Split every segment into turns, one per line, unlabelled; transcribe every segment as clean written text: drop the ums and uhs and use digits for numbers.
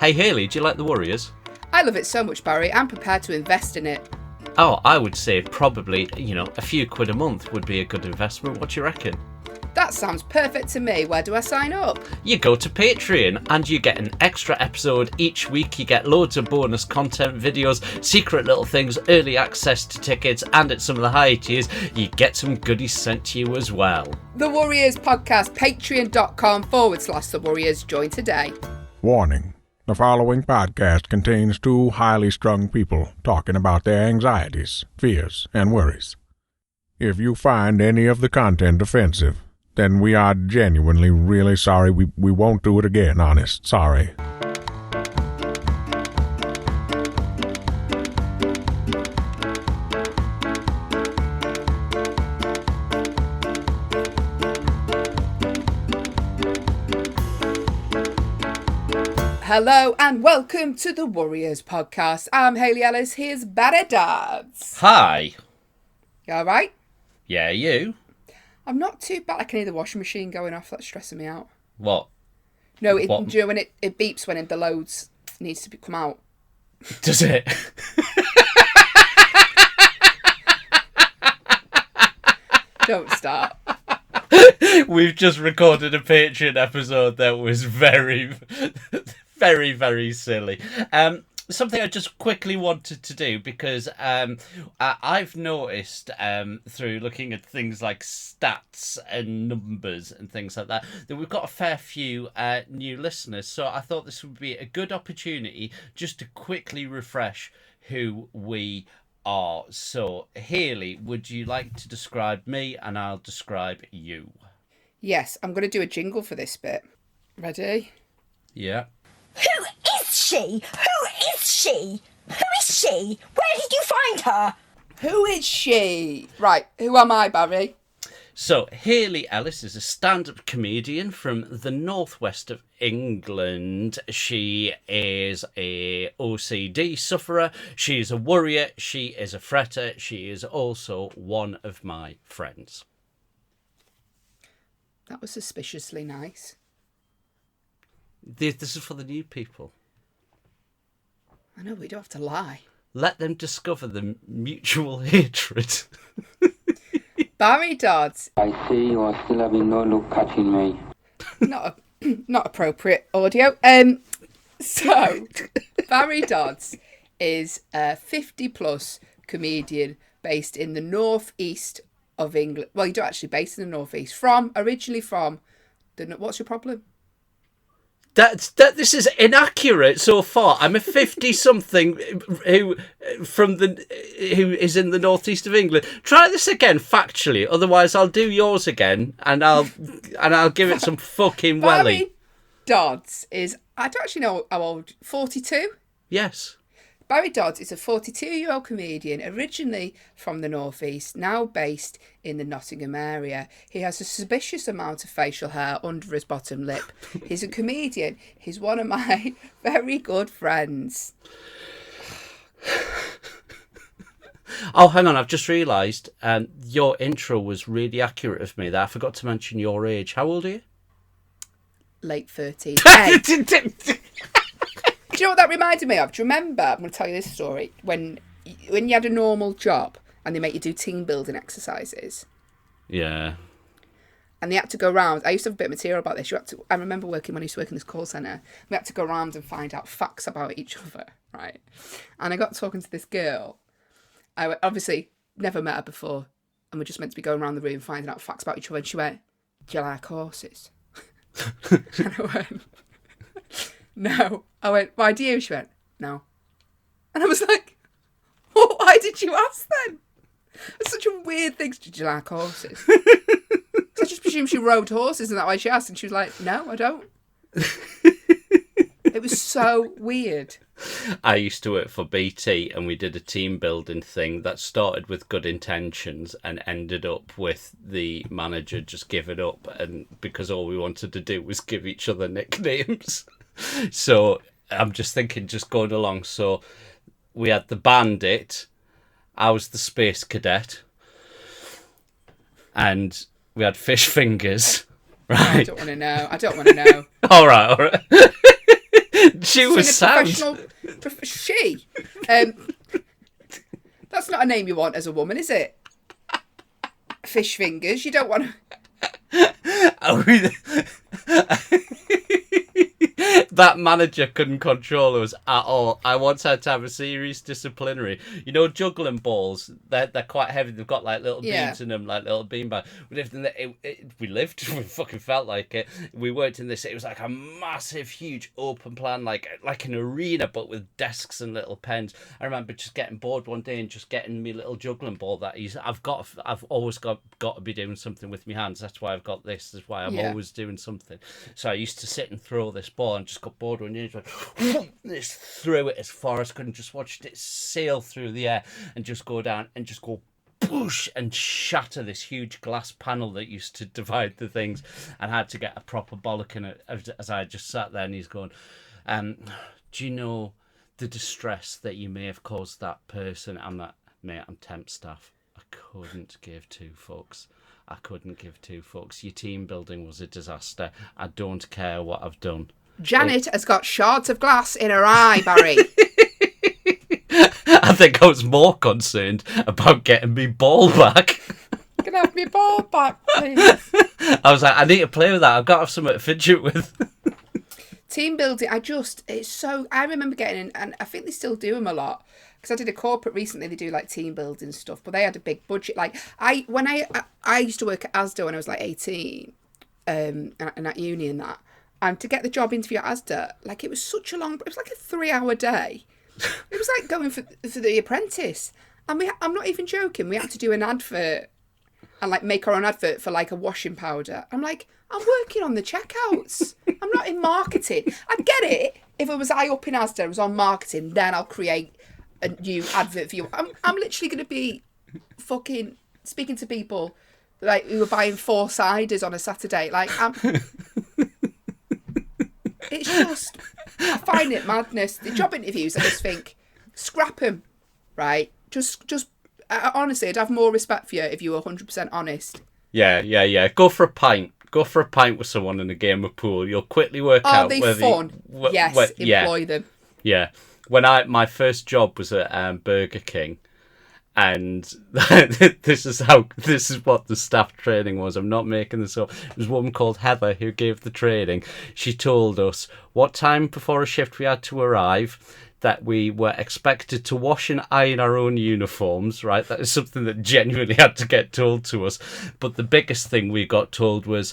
Hey Hayley, do you like the Warriors?
I love it so much, Barry. I'm prepared to invest in it.
Oh, I would say probably, a few quid a month would be a good investment. What do you reckon?
That sounds perfect to me. Where do I sign up?
You go to Patreon and you get an extra episode each week. You get loads of bonus content, videos, secret little things, early access to tickets, and at some of the higher tiers, you get some goodies sent to you as well.
The Warriors Podcast, patreon.com/The Warriors. Join today.
Warning. The following podcast contains two highly strung people talking about their anxieties, fears, and worries. If you find any of the content offensive, then we are genuinely really sorry. We won't do it again, honest. Sorry.
Hello and welcome to the Warriors Podcast. I'm Hayley Ellis. Here's Barry Dodds.
Hi.
You all right?
Yeah, you?
I'm not too bad. I can hear the washing machine going off. That's stressing me out.
What?
No,
What?
do you know when it beeps when the loads needs to come out?
Does it?
Don't start.
We've just recorded a Patreon episode that was very, very silly. Something I just quickly wanted to do because I've noticed through looking at things like stats and numbers and things like that we've got a fair few new listeners. So I thought this would be a good opportunity just to quickly refresh who we are. So Hayley, would you like to describe me and I'll describe you?
Yes, I'm going to do a jingle for this bit. Ready?
Yeah.
Who is she? Who is she? Who is she? Where did you find her?
Who is she? Right, who am I, Barry?
So, Hayley Ellis is a stand-up comedian from the northwest of England. She is a OCD sufferer. She is a worrier. She is a fretter. She is also one of my friends.
That was suspiciously nice.
This is for the new people.
I know, we don't have to lie.
Let them discover the mutual hatred.
Barry Dodds.
I see you are still having no luck catching me.
Not appropriate audio. So, Barry Dodds is a 50-plus comedian based in the northeast of England. Well, you don't actually based in the northeast. Originally from what's your problem?
This is inaccurate so far. I'm a 50-something who is in the northeast of England. Try this again factually, otherwise I'll do yours again, and I'll give it some fucking welly.
Barry Dodds is, I don't actually know how old. 42.
Yes.
Barry Dodds is a 42-year-old comedian, originally from the northeast, now based in the Nottingham area. He has a suspicious amount of facial hair under his bottom lip. He's a comedian. He's one of my very good friends.
Oh, hang on, I've just realised your intro was really accurate of me there. I forgot to mention your age. How old are you?
Late 30s. Hey. Do you know what that reminded me of? Do you remember, I'm going to tell you this story, when you had a normal job and they make you do team building exercises?
Yeah.
And they had to go round. I used to have a bit of material about this. I remember when I used to work in this call centre, we had to go round and find out facts about each other, right? And I got talking to this girl. I obviously never met her before, and we're just meant to be going around the room finding out facts about each other. And she went, "Do you like horses?" And I went, "No." I went, "Why do you?" She went, "No." And I was like, well, why did you ask then? It's such a weird thing. Did you like horses? So I just presumed she rode horses, and that's why she asked. And she was like, "No, I don't." It was so weird.
I used to work for BT, and we did a team building thing that started with good intentions and ended up with the manager just giving up, and because all we wanted to do was give each other nicknames. So I'm just thinking, just going along. So we had the Bandit, I was the Space Cadet, and we had Fish Fingers. Right.
I don't want to know.
All right. She was sound.
She. That's not a name you want as a woman, is it? Fish fingers. You don't want
That manager couldn't control us at all. I once had to have a serious disciplinary. You know, juggling balls, they're quite heavy. They've got like little beams in them, like little beanbags. We fucking felt like it. We worked in this. It was like a massive, huge open plan, like an arena, but with desks and little pens. I remember just getting bored one day and just getting me little juggling ball that I've always got to be doing something with my hands. That's why I've got this. That's why I'm always doing something. So I used to sit and throw this ball and just got bored one day. Just threw it as far as I could and just watched it sail through the air and just go down and just go boosh and shatter this huge glass panel that used to divide the things, and had to get a proper bollocking it as I just sat there. And he's going, do you know the distress that you may have caused that person? I'm like, mate, I'm temp staff. I couldn't give two fucks. Your team building was a disaster. I don't care what I've done.
Janet has got shards of glass in her eye, Barry.
I think I was more concerned about getting me ball back.
Can I have me ball back, please?
I was like, I need to play with that. I've got to have something to fidget with.
Team building, I remember getting in, and I think they still do them a lot. Because I did a corporate recently, they do like team building stuff, but they had a big budget. Like I used to work at Asda when I was like 18, and at uni and that. And to get the job interview at Asda, like it was like a 3-hour day. It was like going for The Apprentice. And I'm not even joking, we had to do an advert and like make our own advert for like a washing powder. I'm like, I'm working on the checkouts. I'm not in marketing. I'd get it if it was up in Asda, it was on marketing, then I'll create a new advert for you. I'm literally going to be fucking speaking to people like who are buying 4 ciders on a Saturday. Like, it's just, I find it madness. The job interviews, I just think, scrap them, right? Just honestly, I'd have more respect for you if you were 100% honest.
Yeah. Go for a pint. Go for a pint with someone in a game of pool. You'll quickly work out whether... Are they fun?
Yes, employ them.
Yeah. When my first job was at Burger King, and this is what the staff training was. I'm not making this up. It was a woman called Heather who gave the training. She told us what time before a shift we had to arrive, that we were expected to wash and iron our own uniforms, right? That is something that genuinely had to get told to us. But the biggest thing we got told was,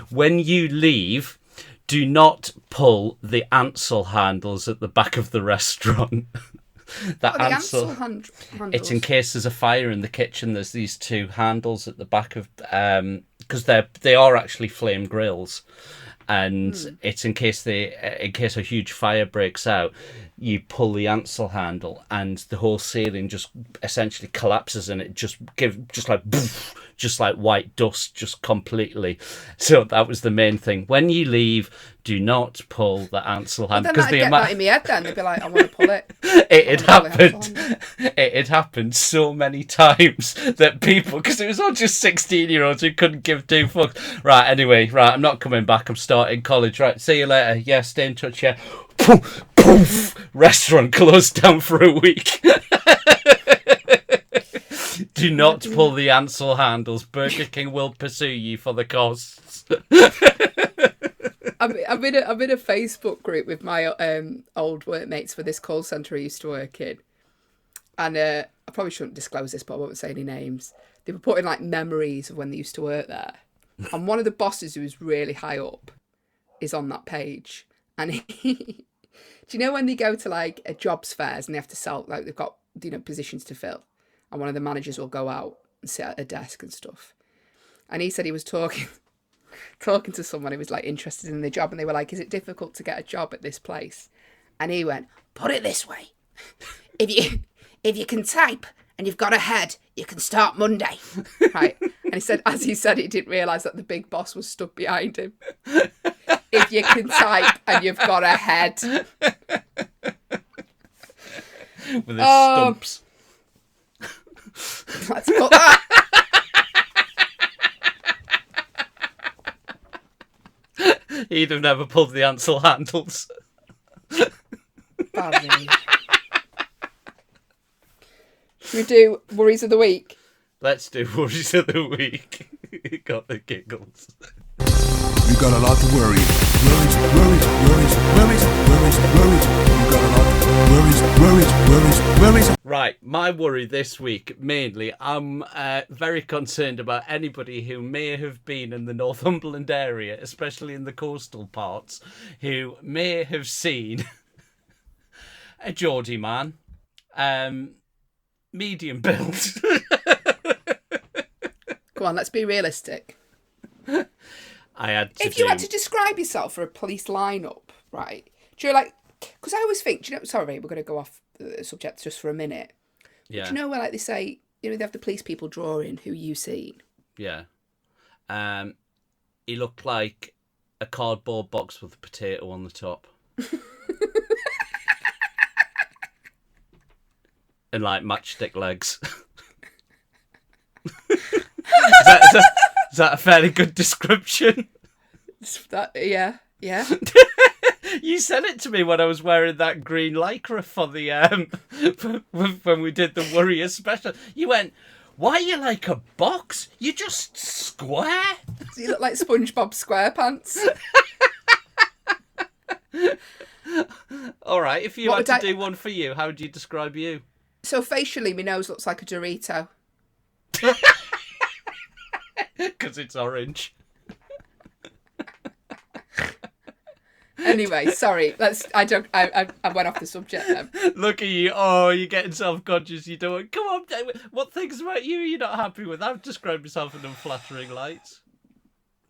when you leave, do not pull the Ansel handles at the back of the restaurant.
Ansel handles?
It's in case there's a fire in the kitchen. There's these 2 handles at the back of, because they are actually flame grills, and it's in case a huge fire breaks out. You pull the Ansel handle, and the whole ceiling just essentially collapses, and it just like white dust, just completely. So that was the main thing. When you leave, do not pull the Ansel handle.
Well, then I'd get that in my head. Then they'd be like, I want to pull it.
It had happened so many times that people, because it was all just 16-year-olds who couldn't give 2 fucks. Right, anyway, I'm not coming back. I'm starting college. Right, see you later. Yeah, stay in touch. Yeah. Poof, poof. Restaurant closed down for a week. Do not pull the Ansel handles. Burger King will pursue you for the costs.
I'm in a Facebook group with my old workmates for this call centre I used to work in, and I probably shouldn't disclose this, but I won't say any names. They were putting like memories of when they used to work there, and one of the bosses who was really high up is on that page, and he, do you know when they go to like a jobs fairs and they have to sell, like they've got positions to fill, and one of the managers will go out and sit at a desk and stuff, and he said he was talking to someone who was like interested in the job, and they were like, is it difficult to get a job at this place? And he went, put it this way, if you can type and you've got a head, you can start Monday. Right? And he said, as he said, he didn't realise that the big boss was stood behind him. If you can type and you've got a head.
With his stumps.
Let's put that.
He'd have never pulled the Ansel handles.
Barry. Should we do worries of the week?
Let's do worries of the week. Got the giggles.
You got a lot to worry. Worries, worries, worries, worries, worries, worries. You got a lot. Worries, worries, worries, worries.
Right, my worry this week, mainly, I'm very concerned about anybody who may have been in the Northumberland area, especially in the coastal parts, who may have seen a Geordie man, medium build.
Come on, let's be realistic.
I had to
If you had to describe yourself for a police lineup, right? Do you like? Because I always think, do you know? Sorry, we're going to go off the subject just for a minute.
Yeah.
Do you know where, like, they say, you know, they have the police people drawing who you seen?
Yeah. He looked like a cardboard box with a potato on the top. And like matchstick legs. Is that a fairly good description?
Yeah.
You sent it to me when I was wearing that green lycra for the when we did the Warrior special. You went, "Why are you like a box? You're just square."
So you look like SpongeBob SquarePants.
All right, if you
What
had
would
to
I-
do one for you, how would you describe you?
So facially, my nose looks like a Dorito.
Because it's orange.
Anyway, sorry. I went off the subject then.
Look at you. Oh, you're getting self-conscious. You don't. Come on, David. What things about you you're not happy with? I've described myself in unflattering lights.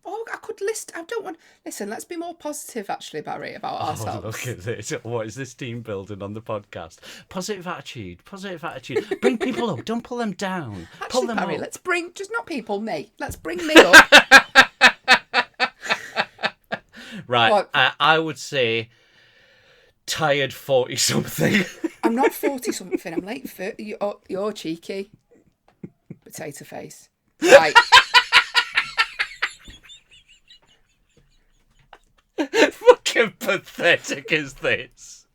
Oh, I could list. I don't want. Listen, let's be more positive, actually, Barry, about
Oh,
ourselves.
look at this. What is this team building on the podcast? Positive attitude. Positive attitude. Bring people up. Don't pull them down. Pull
Actually,
them
Barry,
up.
let's bring just not people, me. Let's bring me up.
Right.
What?
I would say tired 40-something.
I'm not 40 something. I'm late 30. You're cheeky. Potato face. Right.
Fucking pathetic is this?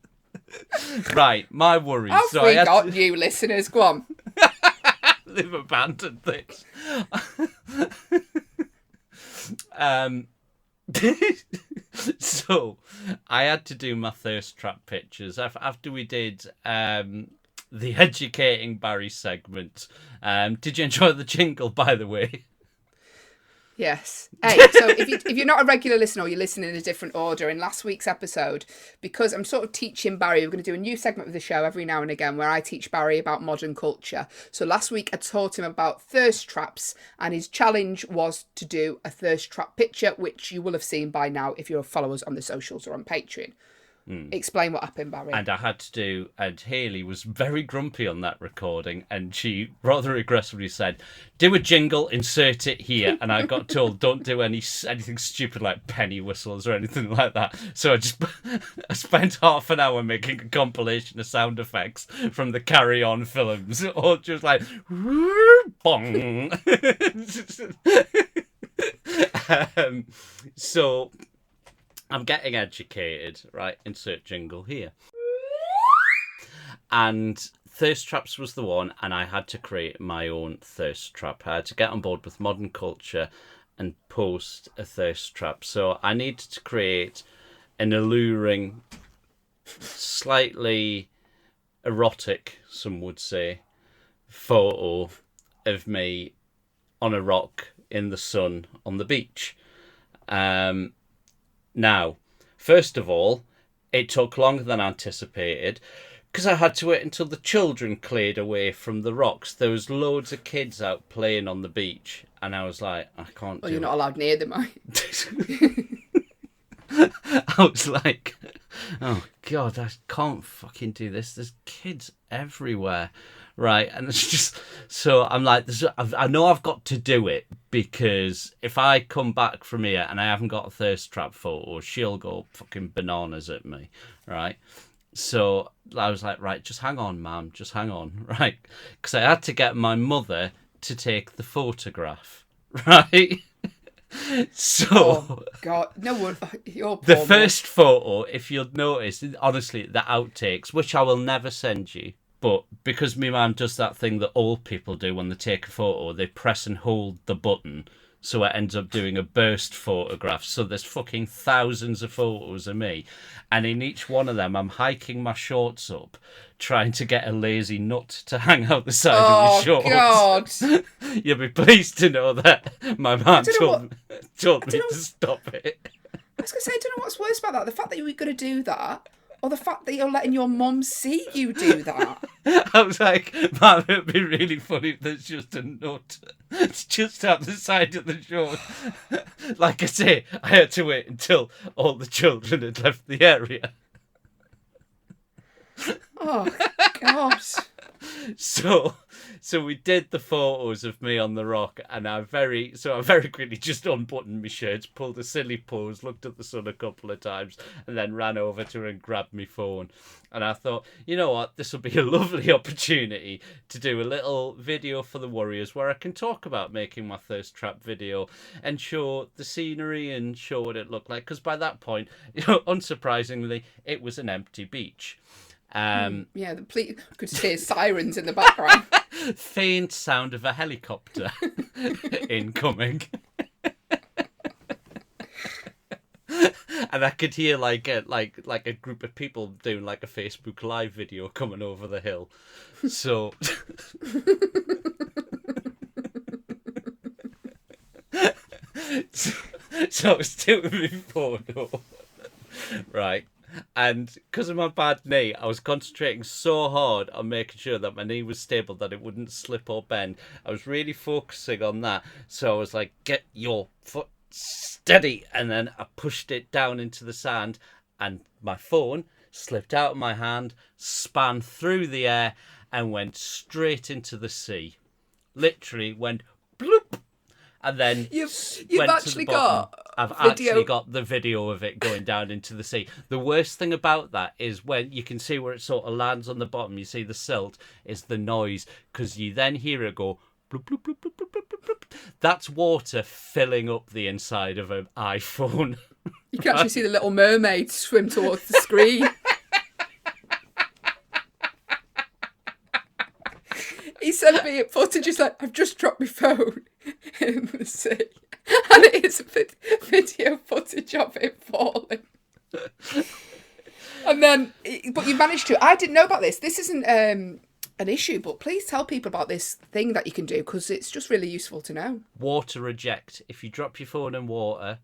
Right, my worries.
Have
So
we
I had
got
to-
new listeners? Go on.
They've abandoned this. So I had to do my thirst trap pictures after we did the educating Barry segment. Did you enjoy the jingle, by the way?
Yes. Hey, so if you're not a regular listener or you're listening in a different order, in last week's episode, because I'm sort of teaching Barry, we're going to do a new segment of the show every now and again where I teach Barry about modern culture. So last week I taught him about thirst traps, and his challenge was to do a thirst trap picture, which you will have seen by now if you're followers on the socials or on Patreon. Explain what happened, Barry.
And I had to do, and Hayley was very grumpy on that recording, and she rather aggressively said, "Do a jingle, insert it here." And I got told, "Don't do anything stupid like penny whistles or anything like that." So I spent half an hour making a compilation of sound effects from the Carry On films, all just like bong. So I'm getting educated, right? Insert jingle here. And thirst traps was the one, and I had to create my own thirst trap. I had to get on board with modern culture and post a thirst trap. So I needed to create an alluring, slightly erotic, some would say, photo of me on a rock in the sun on the beach. Now, first of all, it took longer than anticipated because I had to wait until the children cleared away from the rocks. There was loads of kids out playing on the beach, and I was like, I can't
Well,
do
you're
it.
not allowed near them, are you?
I was like, oh God, I can't fucking do this. There's kids everywhere. Right. And it's just, so I'm like, I know I've got to do it because if I come back from here and I haven't got a thirst trap photo, she'll go fucking bananas at me. Right. So I was like, right, just hang on, Mum, just hang on. Right. Because I had to get my mother to take the photograph. Right. So
Oh God, no one. You're
the
poor
first photo, if you'll notice, honestly, the outtakes, which I will never send you, but because my mum does that thing that old people do when they take a photo, they press and hold the button, so it ends up doing a burst photograph. So there's fucking thousands of photos of me, and in each one of them, I'm hiking my shorts up, trying to get a lazy nut to hang out the side of my shorts.
God.
You'll be pleased to know that my mum
don't know
told me to stop it.
I was going to say, I don't know what's worse about that. The fact that you were going to do that, or the fact that you're letting your mum see you do that.
I was like, man, it would be really funny if there's just a nut. It's just out the side of the short. Like I say, I had to wait until all the children had left the area.
Oh, God.
So we did the photos of me on the rock, and I very quickly just unbuttoned my shirts, pulled a silly pose, looked at the sun a couple of times, and then ran over to her and grabbed my phone. And I thought, you know what, this will be a lovely opportunity to do a little video for the Warriors where I can talk about making my thirst trap video and show the scenery and show what it looked like. Because by that point, unsurprisingly, it was an empty beach.
Yeah, the police could hear sirens in the background.
Faint sound of a helicopter incoming. And I could hear like a group of people doing like a Facebook Live video coming over the hill. So so I was doing my photo, right? And because of my bad knee, I was concentrating so hard on making sure that my knee was stable, that it wouldn't slip or bend. I was really focusing on that. So I was like, get your foot steady. And then I pushed it down into the sand, and my phone slipped out of my hand, span through the air, and went straight into the sea. Literally went bloop. And then
You've
went
actually
to the bottom.
got
I've
video.
actually got the video of it going down into the sea. The worst thing about that is when you can see where it sort of lands on the bottom, you see the silt, is the noise, because you then hear it go bloop, bloop, bloop, bloop, bloop, bloop, bloop. That's water filling up the inside of an iPhone.
You can actually see the little mermaid swim towards the screen. He sent me footage. He's like, I've just dropped my phone in the sea. And it is video footage of it falling. And then, but you managed to. I didn't know about this. This isn't an issue, but please tell people about this thing that you can do, because it's just really useful to know.
Water eject. If you drop your phone in water,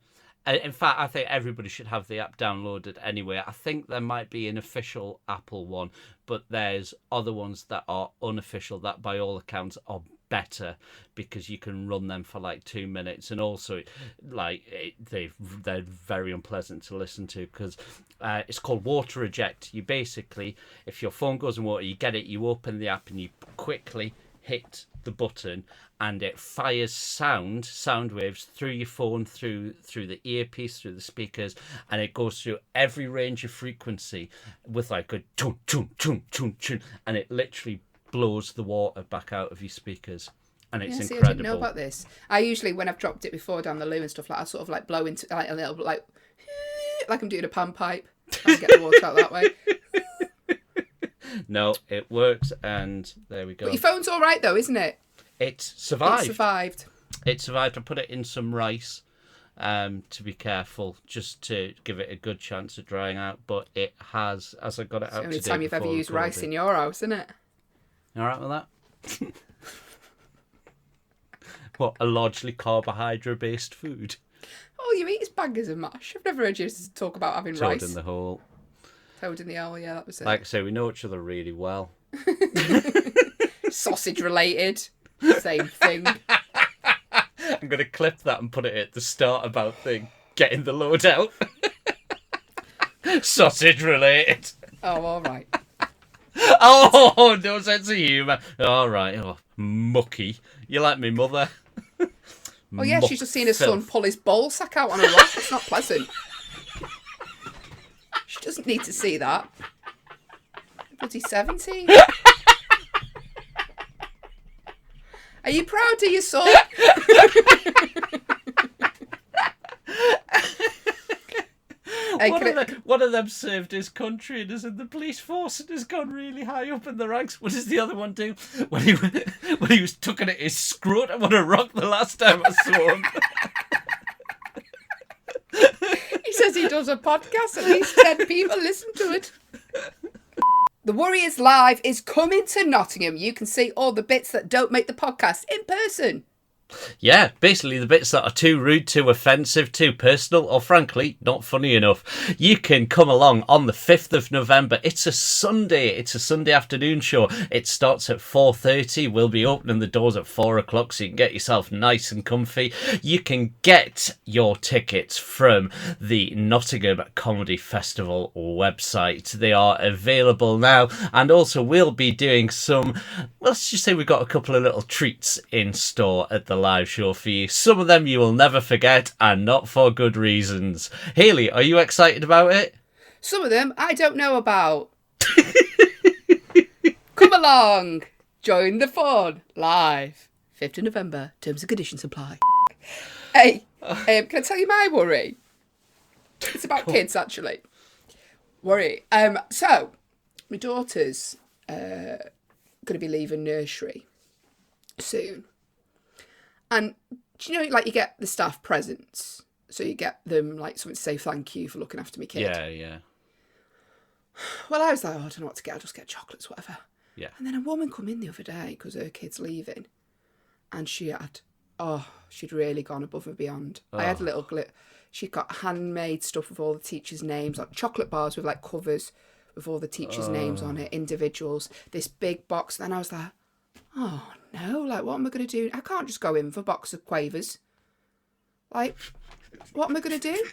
in fact, I think everybody should have the app downloaded anyway. I think there might be an official Apple one, but there's other ones that are unofficial that by all accounts are better, because you can run them for like 2 minutes, and also they're very unpleasant to listen to, because it's called water eject. You basically, if your phone goes in water, you get it, you open the app and you quickly hit the button, and it fires sound waves through your phone, through the earpiece, through the speakers, and it goes through every range of frequency with like a chun chun chun chun chun, and it literally blows the water back out of your speakers, and it's incredible.
I didn't know about this. I usually, when I've dropped it before down the loo and stuff, like I sort of like blow into like a little bit like I'm doing a pan pipe and get the water out that way.
No, it works, and there we go.
But your phone's all right though, isn't it?
It survived.
It survived.
It survived. I put it in some rice, to be careful, just to give it a good chance of drying out. But it has, as I got it out today.
It's the only time you've ever used rice in your house, isn't it?
You all right with that? What, a largely carbohydrate-based food?
All you eat is bangers and mash. I've never heard you talk about having rice.
Toad in the hole.
Toad in the hole, yeah, that was it.
Like I say, we know each other really well.
Sausage related. Same thing.
I'm going to clip that and put it at the start about getting the load out. Sausage related.
Oh, all right.
Oh, no sense of humour. All right. Oh, mucky. You like me mother?
Oh, yeah, she's just seen her son pull his ball sack out on a rock. It's not pleasant. She doesn't need to see that. Bloody 17. Are you proud of your son? Hey,
one of them served his country and is in the police force and has gone really high up in the ranks. What does the other one do? When he was tucking at his scrotum on a rock the last time I saw him.
He says he does a podcast, at least 10 people listen to it. The Warriors Live is coming to Nottingham. You can see all the bits that don't make the podcast in person.
Yeah, basically the bits that are too rude, too offensive, too personal, or frankly, not funny enough. You can come along on the 5th of November. It's a Sunday. It's a Sunday afternoon show. It starts at 4:30. We'll be opening the doors at 4 o'clock, so you can get yourself nice and comfy. You can get your tickets from the Nottingham Comedy Festival website. They are available now. And also, we'll be doing some, let's just say we've got a couple of little treats in store at the live show for you. Some of them you will never forget, and not for good reasons. Hayley, are you excited about it?
Some of them I don't know about. Come along. Join the fun. Live. 5th of November. Terms and conditions apply. Hey, can I tell you my worry? It's about kids, actually. Worry. So, my daughter's going to be leaving nursery soon. And do you know, like, you get the staff presents, so you get them like something to say thank you for looking after my kid.
Yeah.
Well, I was like, oh, I don't know what to get. I'll just get chocolates, whatever.
Yeah.
And then a woman come in the other day because her kid's leaving, and she'd really gone above and beyond. I had a little She got handmade stuff with all the teachers' names, like chocolate bars with like covers with all the teachers' names on it, individuals. This big box. Then I was like, oh no, like, what am I going to do? I can't just go in for a box of Quavers. Like, what am I going to do?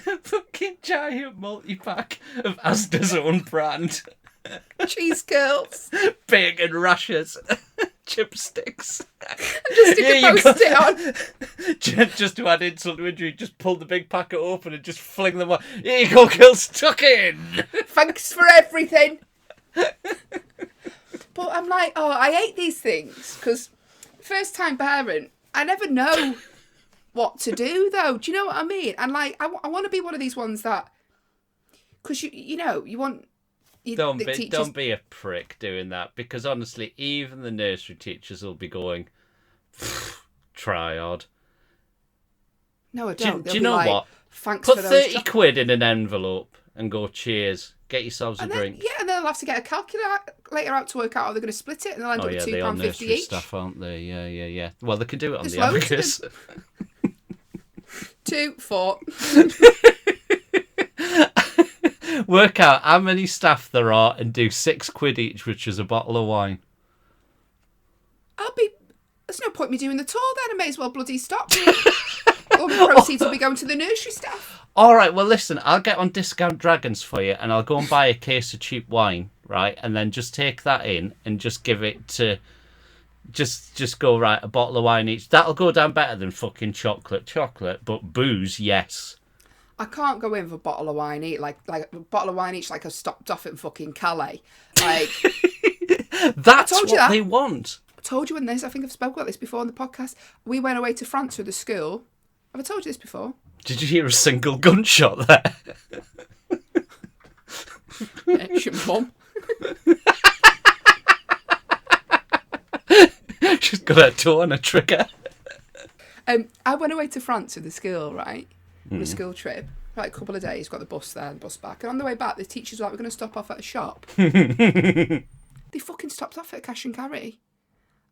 A fucking giant multi-pack of Asda's own brand.
Cheese curls.
Bacon rashers. Chipsticks.
Just stick a post-it on.
Just to add insult to injury, just pull the big packet open and just fling them on. Here you go, girls, tuck in.
Thanks for everything. But I'm like, oh, I hate these things because first time parent, I never know what to do though. Do you know what I mean? And like, I want to be one of these ones that, because you want.
Don't be a prick doing that, because honestly, even the nursery teachers will be going, try hard.
No, I don't.
Do you know what?
Thanks
Put
for those
30 quid in an envelope and go, cheers. Get yourselves a drink.
Yeah, and then they'll have to get a calculator out to work out how they're going to split it, and they'll end up with £2.50 each.
Staff, aren't they? Yeah. Well, they can do it on
There's
the
loads
abacus.
2, 4.
Work out how many staff there are and do £6 each, which is a bottle of wine.
There's no point me doing the tour then. I may as well bloody stop. All the proceeds will be going to the nursery staff.
All right, well, listen, I'll get on Discount Dragons for you, and I'll go and buy a case of cheap wine, right? And then just take that in and just give it to... Just go, right, a bottle of wine each. That'll go down better than fucking chocolate, but booze, yes.
I can't go in for a bottle of wine each, like a bottle of wine each, like I stopped off in fucking Calais. Like...
That's what they want.
I told you I think I've spoken about this before on the podcast. We went away to France with the school. Have I told you this before?
Did you hear a single gunshot there?
It's your mum.
She's got her toe on a trigger.
I went away to France with the school, right? On a school trip. Like a couple of days, got the bus there and the bus back. And on the way back, the teachers were like, we're going to stop off at a shop. They fucking stopped off at Cash and Carry.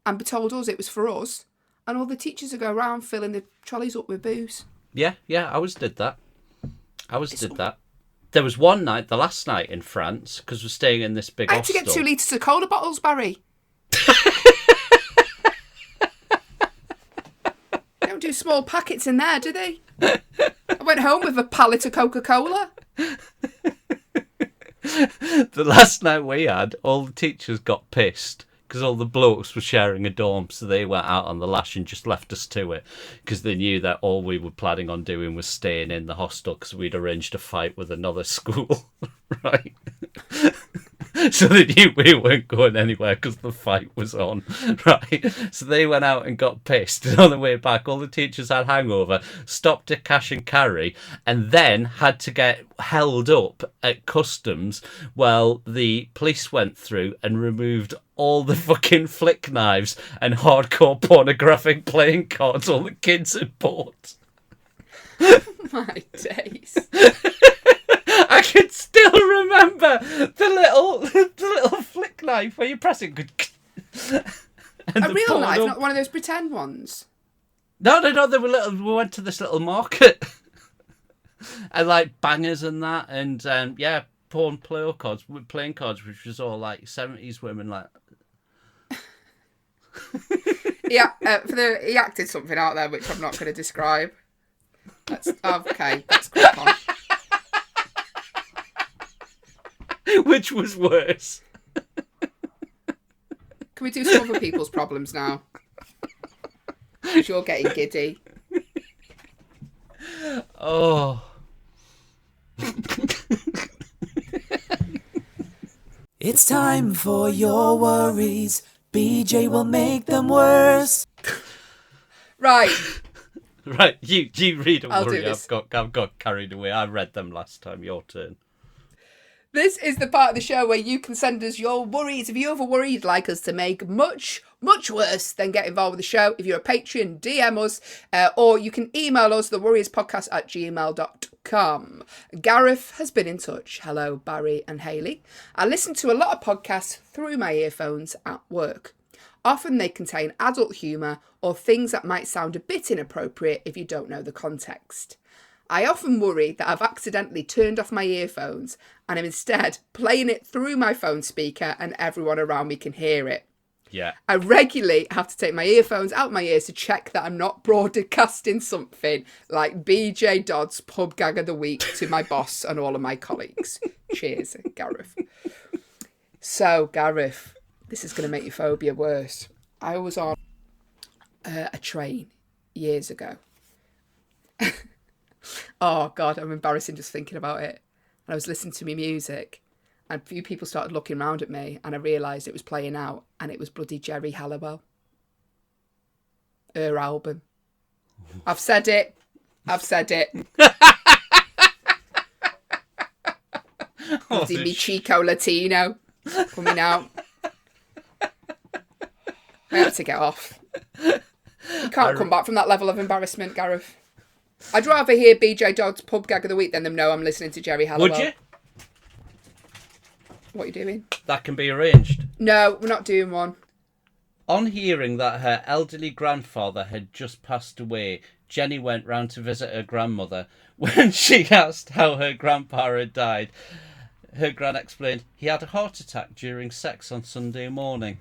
And told us it was for us. And all the teachers would go around filling the trolleys up with booze.
Yeah, I always did that. There was one night, the last night in France, because we're staying in this big hostel.
I had to get 2 litres of cola bottles, Barry. They don't do small packets in there, do they? I went home with a pallet of Coca-Cola.
The last night we had, all the teachers got pissed because all the blokes were sharing a dorm, so they went out on the lash and just left us to it because they knew that all we were planning on doing was staying in the hostel because we'd arranged a fight with another school, right? So they knew we weren't going anywhere because the fight was on, right? So they went out and got pissed. And on the way back, all the teachers had hangover, stopped to cash and carry, and then had to get held up at customs while the police went through and removed all the fucking flick knives and hardcore pornographic playing cards all the kids had bought.
My days.
I can still remember the little flick knife where you press it. And
A
the
real knife,
porno-
not one of those pretend ones.
No, they were little. We went to this little market, and like bangers and that, and porn playing cards, which was all like 70s women, like.
Yeah, he acted something out there which I'm not going to describe. Let's crack on.
Which was worse.
Can we do some other people's problems now? Because you're getting giddy.
Oh.
It's time for your worries. BJ will make them worse.
Right.
Right, you read a
I'll do
worry.
this.
I've got carried away. I read them last time. Your turn.
This is the part of the show where you can send us your worries. If you have a worry you'd like us to make much, much worse, then get involved with the show. If you're a patron, DM us, or you can email us, thewarriorspodcast@gmail.com. Gareth has been in touch. Hello, Barry and Hayley. I listen to a lot of podcasts through my earphones at work. Often they contain adult humour or things that might sound a bit inappropriate if you don't know the context. I often worry that I've accidentally turned off my earphones and am instead playing it through my phone speaker and everyone around me can hear it.
Yeah.
I regularly have to take my earphones out my ears to check that I'm not broadcasting something like BJ Dodd's Pub Gag of the Week to my boss and all of my colleagues. Cheers, Gareth. So, Gareth, this is going to make your phobia worse. I was on a train years ago. Oh, God, I'm embarrassing just thinking about it. And I was listening to my music, and a few people started looking around at me, and I realised it was playing out, and it was bloody Geri Halliwell. Her album. I've said it. Bloody me Chico Latino coming out. I had to get off. You can't come back from that level of embarrassment, Gareth. I'd rather hear BJ Dodd's Pub Gag of the Week than them know I'm listening to Geri Halliwell.
Would you?
What are you doing?
That can be arranged.
No, we're not doing one.
On hearing that her elderly grandfather had just passed away, Jenny went round to visit her grandmother. When she asked how her grandpa had died, her gran explained he had a heart attack during sex on Sunday morning.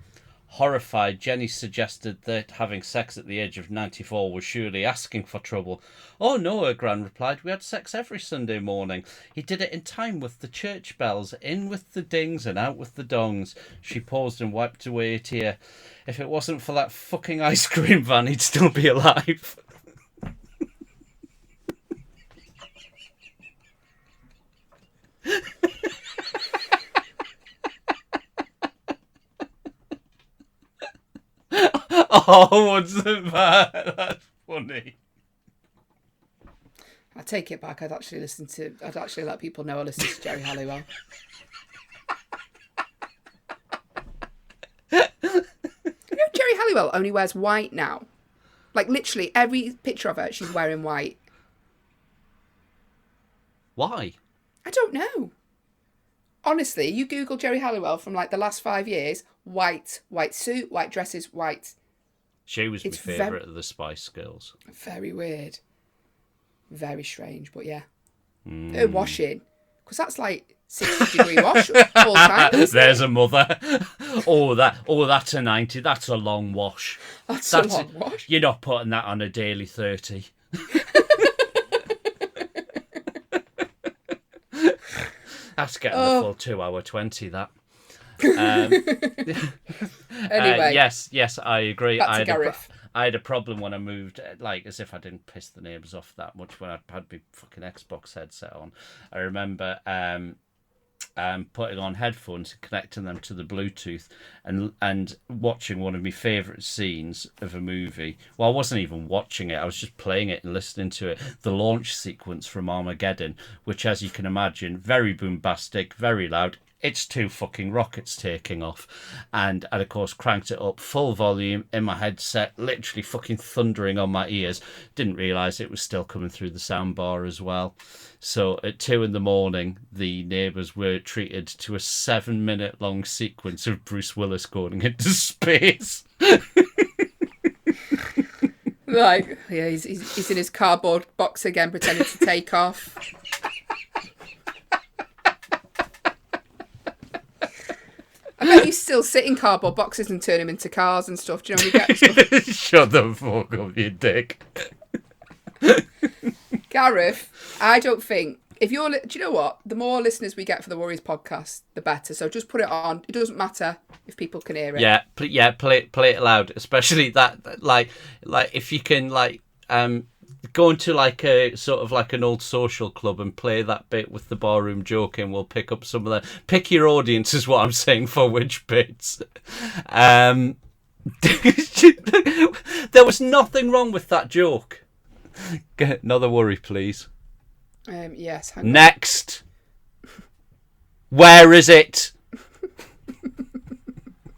Horrified, Jenny suggested that having sex at the age of 94 was surely asking for trouble. Oh no, her gran replied, we had sex every Sunday morning. He did it in time with the church bells, in with the dings and out with the dongs. She paused and wiped away a tear. If it wasn't for that fucking ice cream van, he'd still be alive. Oh, wasn't that? That's funny.
I take it back. I'd actually let people know I listen to Geri Halliwell. You know, Geri Halliwell only wears white now. Like, literally, every picture of her, she's wearing white.
Why?
I don't know. Honestly, you Google Geri Halliwell from, like, the last 5 years, white suit, white dresses, white.
She was my
It's
favourite of the Spice Girls.
Very weird. Very strange, but yeah. Her washing, because that's like 60-degree wash all the time.
There's a mother. That's a 90. That's a long wash.
That's a long wash.
You're not putting that on a daily 30. That's getting the full 2-hour 20, that.
Anyway.
Yes, I agree.
Back to Gareth.
I had a problem when I moved, like, as if I didn't piss the neighbours off that much when I had my fucking Xbox headset on. I remember putting on headphones and connecting them to the Bluetooth and watching one of my favourite scenes of a movie. Well, I wasn't even watching it. I was just playing it and listening to it. The launch sequence from Armageddon, which, as you can imagine, very bombastic, very loud. It's 2 fucking rockets taking off. And of course, cranked it up full volume in my headset, literally fucking thundering on my ears. Didn't realise it was still coming through the soundbar as well. So at 2 a.m, the neighbours were treated to a 7-minute long sequence of Bruce Willis going into space.
Like, yeah, he's in his cardboard box again, pretending to take off. I bet you still sit in cardboard boxes and turn them into cars and stuff. Do you know when you get stuff?
Shut the fuck up, you dick.
Gareth, I don't think if you're. Do you know what? The more listeners we get for the Warriors podcast, the better. So just put it on. It doesn't matter if people can hear it.
Yeah, play it loud. Especially that, like if you can, go into like a sort of like an old social club and play that bit with the barroom joke, and we'll pick up some of that. Pick your audience is what I'm saying for which bits. There was nothing wrong with that joke. Another worry, please.
Yes. Hang on.
Next. Where is it?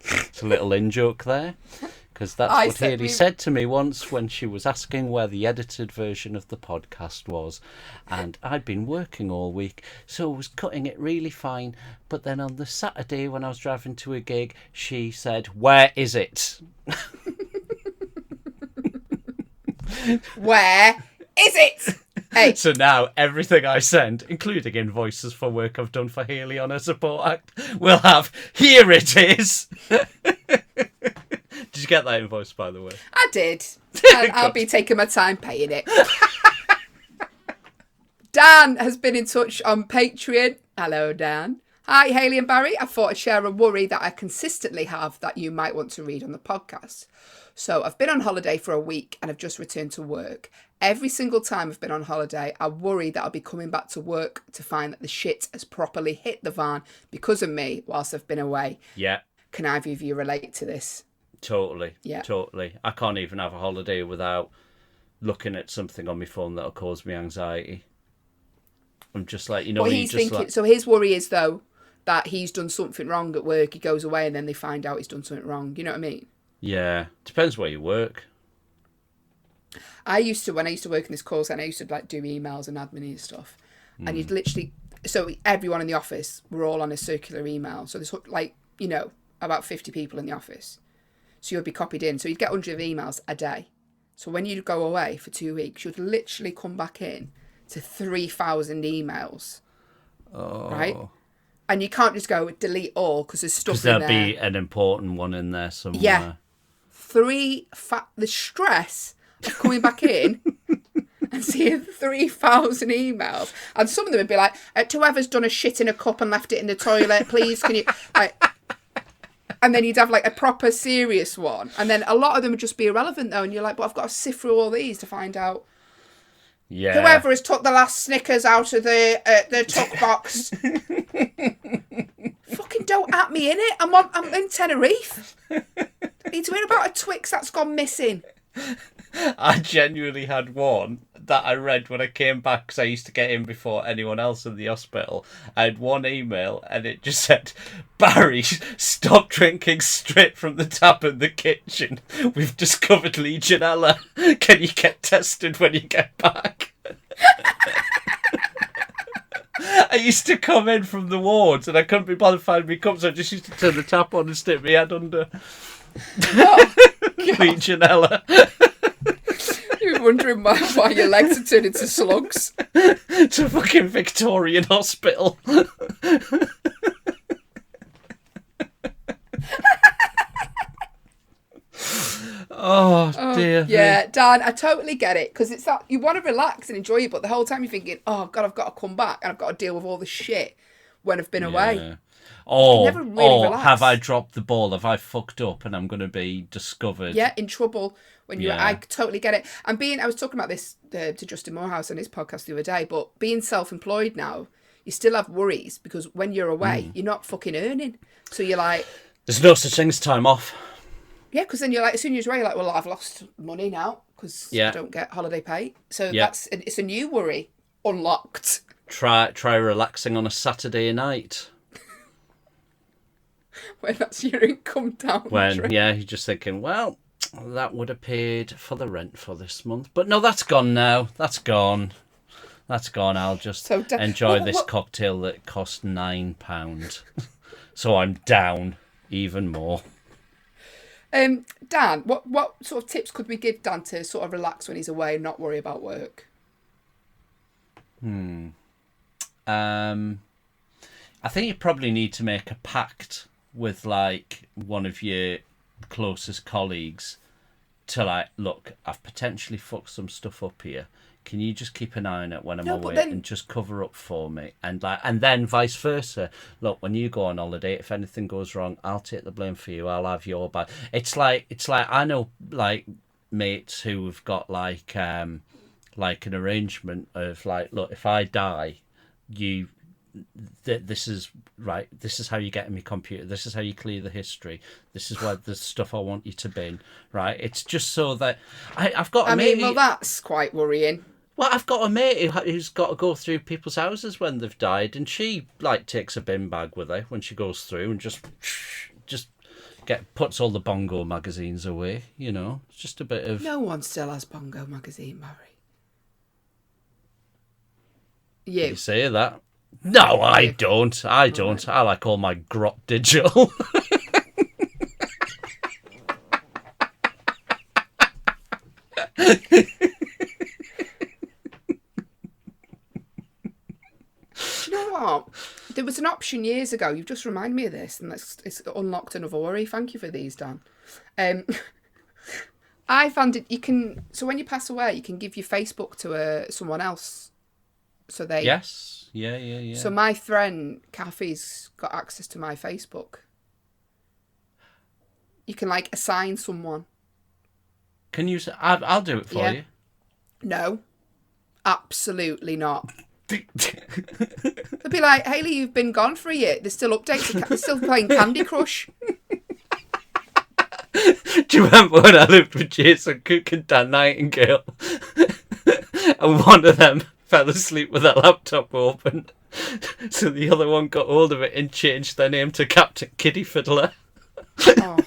It's a little in-joke there. Because that's what Hayley said to me once when she was asking where the edited version of the podcast was. And I'd been working all week, so I was cutting it really fine. But then on the Saturday when I was driving to a gig, she said, "Where is it?"
Where is it? Hey.
So now everything I send, including invoices for work I've done for Hayley on her support act, will have, "Here it is." Did you get that invoice, by the way?
I did. And I'll be taking my time paying it. Dan has been in touch on Patreon. Hello, Dan. Hi, Hayley and Barry. I thought I'd share a worry that I consistently have that you might want to read on the podcast. So I've been on holiday for a week and I've just returned to work. Every single time I've been on holiday, I worry that I'll be coming back to work to find that the shit has properly hit the van because of me whilst I've been away.
Yeah.
Can either of you relate to this?
Totally.
Yeah.
Totally. I can't even have a holiday without looking at something on my phone that'll cause me anxiety. I'm just like,
But he's thinking, so his worry is, though, that he's done something wrong at work. He goes away and then they find out he's done something wrong. You know what I mean?
Yeah. Depends where you work.
When I used to work in this call centre, I used to like do emails and admin and stuff. And you'd literally, so everyone in the office were all on a circular email. So there's like, about 50 people in the office. So you'd be copied in. So you'd get 100 emails a day. So when you'd go away for 2 weeks, you'd literally come back in to 3,000 emails. Oh. Right? And you can't just go delete all because there's stuff in there.
Because there'll be an important one in there somewhere.
Yeah. The stress of coming back in and seeing 3,000 emails. And some of them would be like, to whoever's done a shit in a cup and left it in the toilet, please, can you... And then you'd have like a proper serious one. And then a lot of them would just be irrelevant though. And you're like, but I've got to sift through all these to find out. Yeah. Whoever has took the last Snickers out of the tuck box. Fucking don't at me in it. I'm in Tenerife. I need to hear about a Twix that's gone missing.
I genuinely had one that I read when I came back because I used to get in before anyone else in the hospital. I had one email and it just said, "Barry, stop drinking straight from the tap in the kitchen. We've discovered Legionella. Can you get tested when you get back?" I used to come in from the wards and I couldn't be bothered finding me cups, so I just used to turn the tap on and stick my head under.
Oh,
Legionella.
You're wondering why your legs are turned into slugs.
It's a fucking Victorian hospital. Oh dear.
Yeah, Dan, I totally get it because it's that you want to relax and enjoy it, but the whole time you're thinking, "Oh God, I've got to come back and I've got to deal with all the shit when I've been away."
Never really
relax.
Have I dropped the ball? Have I fucked up and I'm going to be discovered?
Yeah, in trouble when you. I totally get it. And I was talking about this to Justin Morehouse on his podcast the other day, but being self-employed now, you still have worries because when you're away, you're not fucking earning. So you're like...
There's no such thing as time off.
Yeah, because then you're like, as soon as you're away, you're like, well, I've lost money now because I don't get holiday pay. So it's a new worry unlocked.
Try relaxing on a Saturday night.
When that's your income down.
You're just thinking, well, that would have paid for the rent for this month. But no, that's gone now. That's gone. I'll just enjoy this cocktail that cost £9. So I'm down even more.
Dan, what sort of tips could we give Dan to sort of relax when he's away and not worry about work?
I think you probably need to make a pact with like one of your closest colleagues to like, look, I've potentially fucked some stuff up here. Can you just keep an eye on it when I'm away and just cover up for me? And then vice versa. Look, when you go on holiday, if anything goes wrong, I'll take the blame for you. I'll have your bag. It's like I know like mates who have got like an arrangement of like, look, if I die, this is right. This is how you get in my computer. This is how you clear the history. This is where the stuff I want you to bin. Right? It's just so that I've got.
Well, that's quite worrying.
Well, I've got a mate who's got to go through people's houses when they've died, and she like takes a bin bag with her when she goes through and just puts all the Bongo magazines away. You know, it's just a bit of.
No one still has Bongo magazine, Barry. You
say that? No, I don't. I like all my grot digital.
You know what? There was an option years ago. You've just reminded me of this, and it's unlocked another worry. Thank you for these, Dan. I found it. You can. So when you pass away, you can give your Facebook to someone else. So they.
Yes. Yeah.
So my friend Kathy's got access to my Facebook. You can like assign someone.
Can you? I'll do it for you.
No, absolutely not. They'd be like, Hayley, you've been gone for a year. There's still updates. They're still playing Candy Crush.
Do you remember when I lived with Jason Cook and Dan Nightingale? And one of them fell asleep with their laptop open. So the other one got hold of it and changed their name to Captain Kiddie Fiddler.
Oh.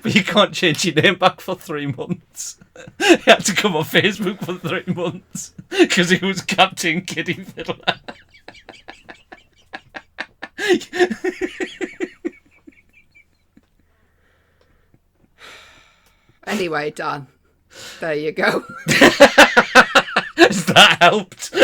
But you can't change your name back for 3 months. He had to come on Facebook for 3 months because he was Captain Kiddie Fiddler.
Anyway, Dan, there you go.
Has that helped?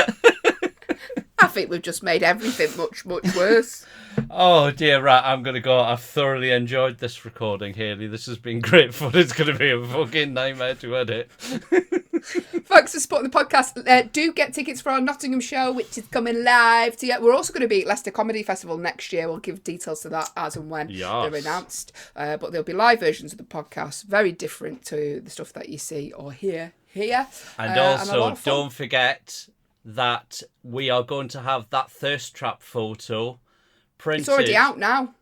I think we've just made everything much, much worse.
Oh dear, right, I'm going to go. I've thoroughly enjoyed this recording, Hayley. This has been great fun. It's going to be a fucking nightmare to edit.
Thanks for supporting the podcast. Do get tickets for our Nottingham show, which is coming live. We're also going to be at Leicester Comedy Festival next year. We'll give details to that as and when they're announced. But there'll be live versions of the podcast, very different to the stuff that you see or hear here.
And also, don't forget that we are going to have that thirst trap photo printed.
It's already out now.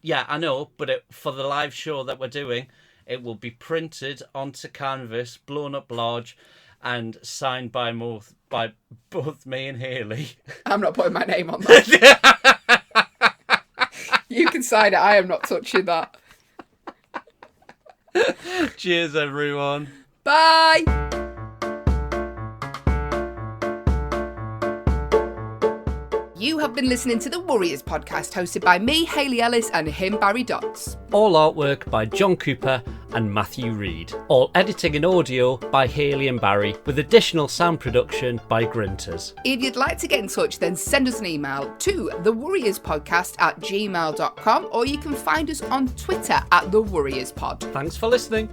Yeah, I know, but for the live show that we're doing, it will be printed onto canvas, blown up large, and signed by both me and Hayley.
I'm not putting my name on that. You can sign it. I am not touching that.
Cheers, everyone.
Bye. You have been listening to the Warriors podcast, hosted by me, Hayley Ellis, and him, Barry Dodds.
All artwork by John Cooper and Matthew Reed. All editing and audio by Hayley and Barry, with additional sound production by Grinters.
If you'd like to get in touch, then send us an email to thewarriorspodcast@gmail.com, or you can find us on Twitter @thewarriorspod.
Thanks for listening.